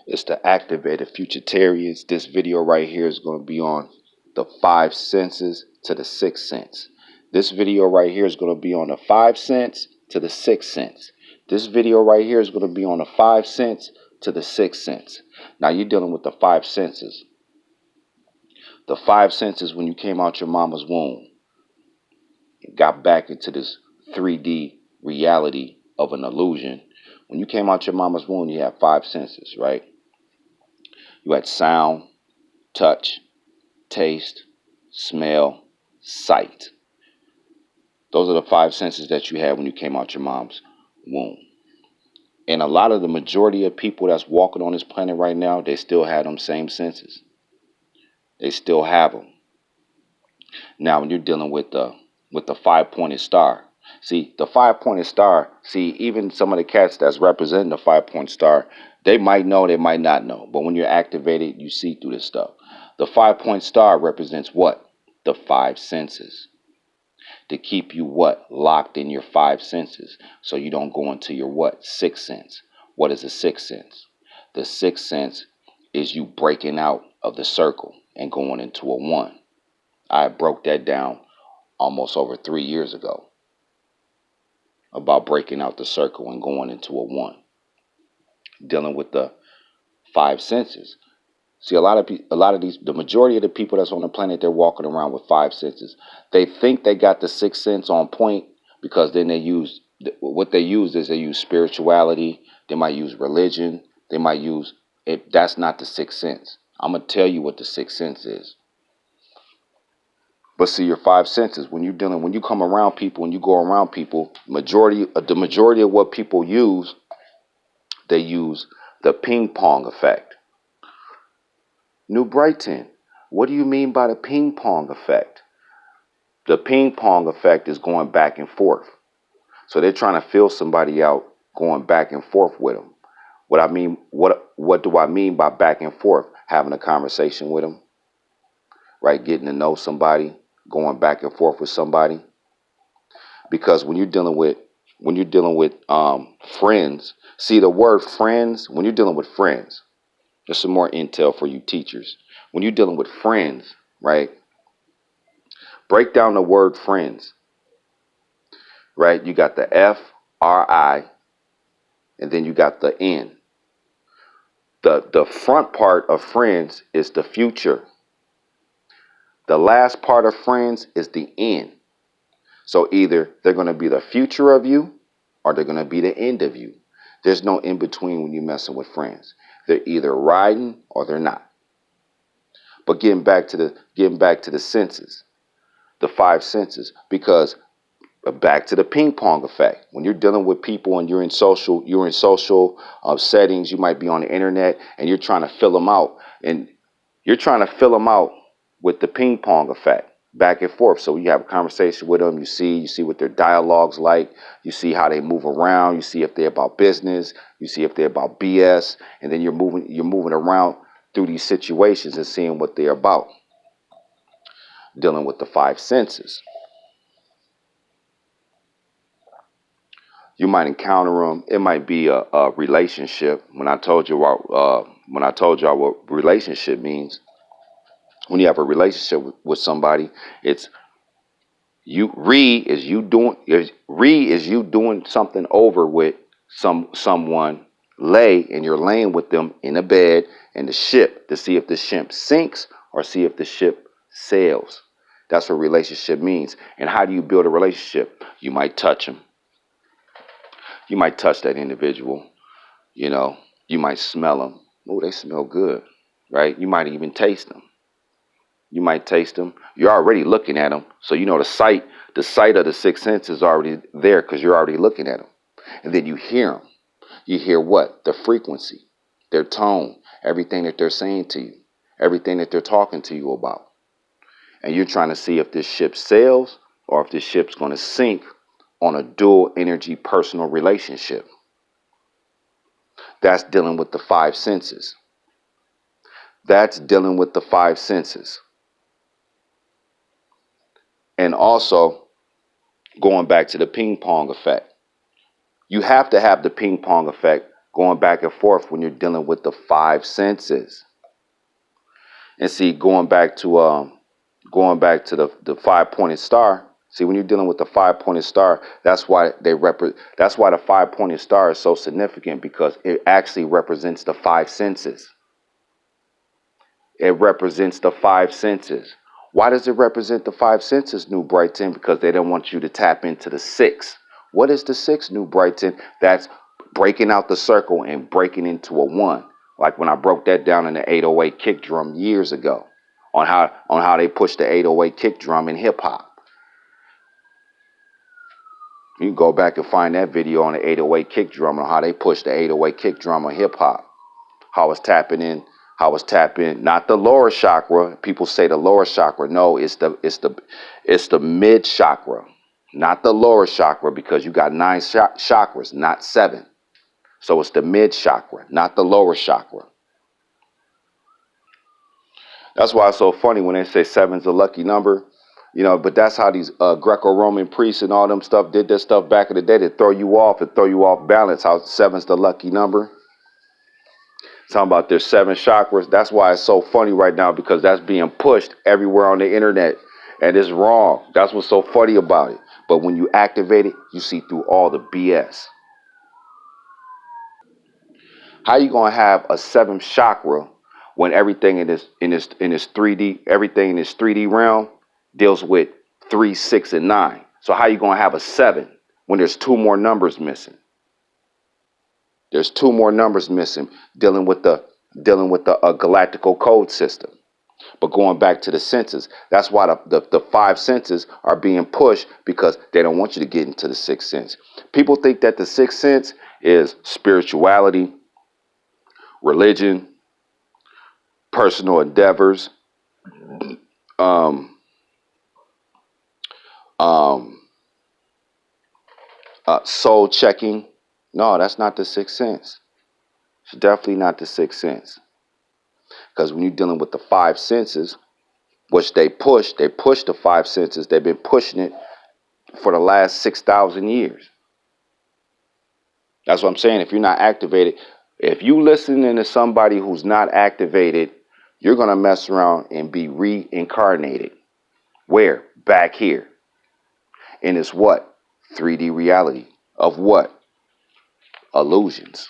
It's the activated futurtarians. This video right here is going to be on the five senses to the sixth sense. This video right here is going to be on the 5 cents to the 6 cents. This video right here is going to be on the 5 cents to the 6 cents. Now you're dealing with the 5 senses. The 5 senses when you came out your mama's womb, got back into this 3D reality of an illusion. When you came out your mama's womb, you had 5 senses, right? You had sound, touch, taste, smell, sight. Those are the 5 senses that you had when you came out your mom's womb. And a lot of the majority of people that's walking on this planet right now, they still have them same senses. They still have them. Now, when you're dealing with the 5-pointed star, see, the 5-pointed star, see, even some of the cats that's representing the 5-point star, they might know, they might not know. But when you're activated, you see through this stuff. The 5-point star represents what? The 5 senses. To keep you what? Locked in your 5 senses. So you don't go into your what? 6th sense. What is the 6th sense? The 6th sense is you breaking out of the circle and going into a 1. I broke that down almost over 3 years ago about breaking out the circle and going into a 1. Dealing with the 5 senses. See, the majority of the people that's on the planet, they're walking around with 5 senses. They think they got the 6th sense on point because then they use spirituality. They might use religion. They might use it. That's not the 6th sense. I'm gonna tell you what the 6th sense is. But see, your 5 senses, when you come around people, when you go around people, the majority of what people use, they use the ping pong effect. New Brighton, what do you mean by the ping pong effect? The ping pong effect is going back and forth. So they're trying to feel somebody out, going back and forth with them. What do I mean by back and forth? Having a conversation with them, right? Getting to know somebody, going back and forth with somebody. Because when you're dealing with friends, see the word friends, when you're dealing with friends, there's some more intel for you teachers. When you're dealing with friends, right? Break down the word friends, right? You got the F-R-I, and then you got the N. The front part of friends is the future. The last part of friends is the end. So either they're going to be the future of you or they're going to be the end of you. There's no in between when you're messing with friends. They're either riding or they're not. But getting back to the senses, the 5 senses, because back to the ping pong effect. When you're dealing with people and you're in social settings, you might be on the internet and you're trying to fill them out, with the ping pong effect, back and forth. So you have a conversation with them, you see what their dialogue's like, you see how they move around, you see if they're about business, you see if they're about BS, and then you're moving around through these situations and seeing what they're about. Dealing with the 5 senses. You might encounter them. It might be a relationship. When I told you what relationship means, when you have a relationship with somebody, it's you. Is you doing something over with someone. And you're laying with them in a bed and the ship to see if the ship sinks or see if the ship sails. That's what relationship means. And how do you build a relationship? You might touch them. You might touch that individual. You might smell them. Oh, they smell good, right? You might even taste them. You're already looking at them. So the sight of the 6th sense is already there because you're already looking at them. And then you hear them. You hear what? The frequency, their tone, everything that they're saying to you, everything that they're talking to you about. And you're trying to see if this ship sails or if this ship's going to sink on a dual energy personal relationship. That's dealing with the 5 senses. And also, going back to the ping pong effect. You have to have the ping pong effect going back and forth when you're dealing with the five senses. And see, going back to the five-pointed star. See, when you're dealing with the five-pointed star, that's why the five-pointed star is so significant, because it actually represents the five senses. It represents the five senses. Why does it represent the five senses, New Brighton? Because they don't want you to tap into the six. What is the six, New Brighton? That's breaking out the circle and breaking into a one. Like when I broke that down in the 808 kick drum years ago, on how they push the 808 kick drum in hip hop. You can go back and find that video on the 808 kick drum, on how they push the 808 kick drum in hip hop. How it's tapping, not the lower chakra. People say the lower chakra. No, it's the mid chakra, not the lower chakra, because you got 9 chakras, not 7. So it's the mid chakra, not the lower chakra. That's why it's so funny when they say 7's a lucky number, but that's how these Greco-Roman priests and all them stuff did their stuff back in the day, to throw you off and throw you off balance, how 7's the lucky number. Talking about their 7 chakras. That's why it's so funny right now, because that's being pushed everywhere on the internet, and it's wrong. That's what's so funny about it. But when you activate it, you see through all the BS. How you gonna have a 7th chakra when everything in this 3D, everything in this 3D realm deals with 3, 6, and 9? So how you gonna have a 7 when there's 2 more numbers missing? There's 2 more numbers missing, dealing with the galactical code system. But going back to the senses, that's why the 5 senses are being pushed, because they don't want you to get into the 6th sense. People think that the 6th sense is spirituality, religion, personal endeavors, soul checking. No, that's not the 6th sense. It's definitely not the 6th sense. Because when you're dealing with the 5 senses, which they push the 5 senses. They've been pushing it for the last 6,000 years. That's what I'm saying. If you're not activated, if you listening to somebody who's not activated, you're going to mess around and be reincarnated. Where? Back here. And it's what? 3D reality. Of what? Illusions.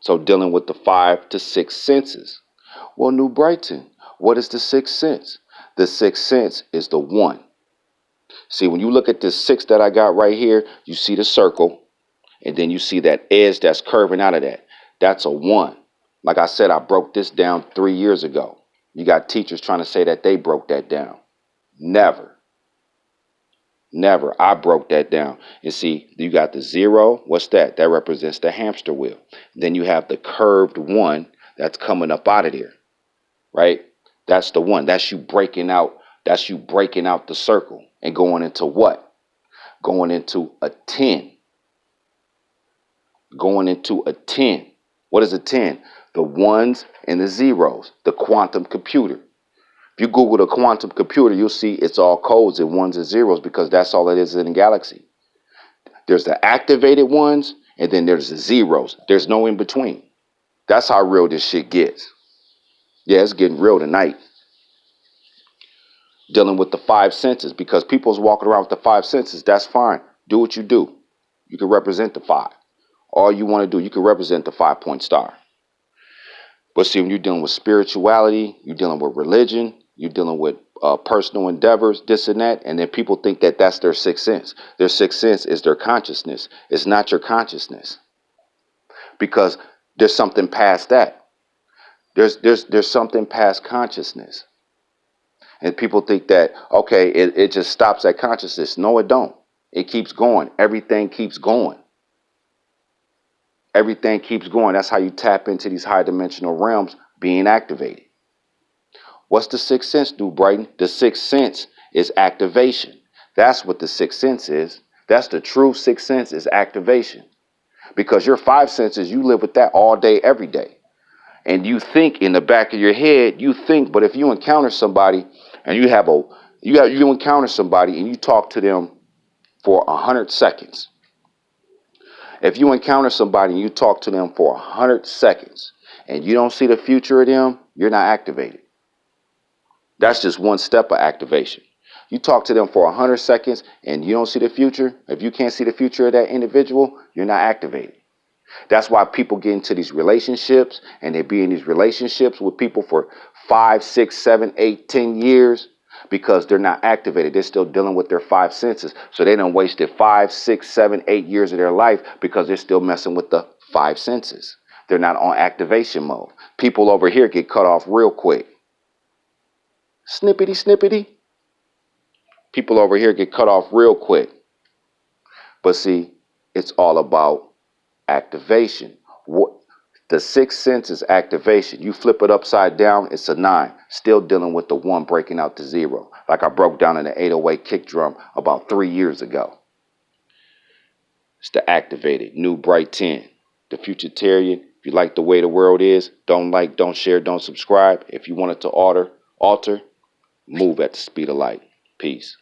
So dealing with the 5 to 6 senses. Well, New Brighton, what is the 6th sense? The 6th sense is the 1. See, when you look at this 6 that I got right here, you see the circle, and then you see that edge that's curving out of that. That's a 1. Like I said, I broke this down 3 years ago. You got teachers trying to say that they broke that down. Never. Never. I broke that down. And see, you got the 0. What's that? That represents the hamster wheel. Then you have the curved 1 that's coming up out of there. Right? That's the 1. That's you breaking out. That's you breaking out the circle and going into what? Going into a 10. Going into a 10. What is a 10? The 1s and the 0s. The quantum computer. If you Google the quantum computer, you'll see it's all codes and 1s and 0s, because that's all it is in the galaxy. There's the activated 1s, and then there's the 0s. There's no in between. That's how real this shit gets. Yeah, it's getting real tonight. Dealing with the 5 senses, because people's walking around with the 5 senses. That's fine. Do what you do. You can represent the 5. All you want to do, you can represent the 5-point star. But see, when you're dealing with spirituality, you're dealing with religion, you're dealing with personal endeavors, this and that, and then people think that that's their 6th sense. Their 6th sense is their consciousness. It's not your consciousness, because there's something past that. There's something past consciousness, and people think that okay, it just stops at consciousness. No, it don't. It keeps going. Everything keeps going. Everything keeps going. That's how you tap into these high dimensional realms being activated. What's the 6th sense, New Brighton? The 6th sense is activation. That's what the 6th sense is. That's the true 6th sense, is activation. Because your 5 senses, you live with that all day, every day. And you think in the back of your head, you think, but if you encounter somebody and you encounter somebody and you talk to them for 100 seconds. If you encounter somebody and you talk to them for 100 seconds and you don't see the future of them, you're not activated. That's just one step of activation. You talk to them for 100 seconds and you don't see the future. If you can't see the future of that individual, you're not activated. That's why people get into these relationships and they be in these relationships with people for 5, 6, 7, 8, 10 years because they're not activated. They're still dealing with their 5 senses. So they done wasted 5, 6, 7, 8 years of their life because they're still messing with the 5 senses. They're not on activation mode. People over here get cut off real quick. Snippety, snippety. People over here get cut off real quick. But see, it's all about activation. The 6th sense is activation. You flip it upside down, it's a 9. Still dealing with the 1 breaking out to 0. Like I broke down in the 808 kick drum about 3 years ago. It's the activated, new bright 10. The Futuritarian. If you like the way the world is, don't like, don't share, don't subscribe. If you want it to alter, move at the speed of light. Peace.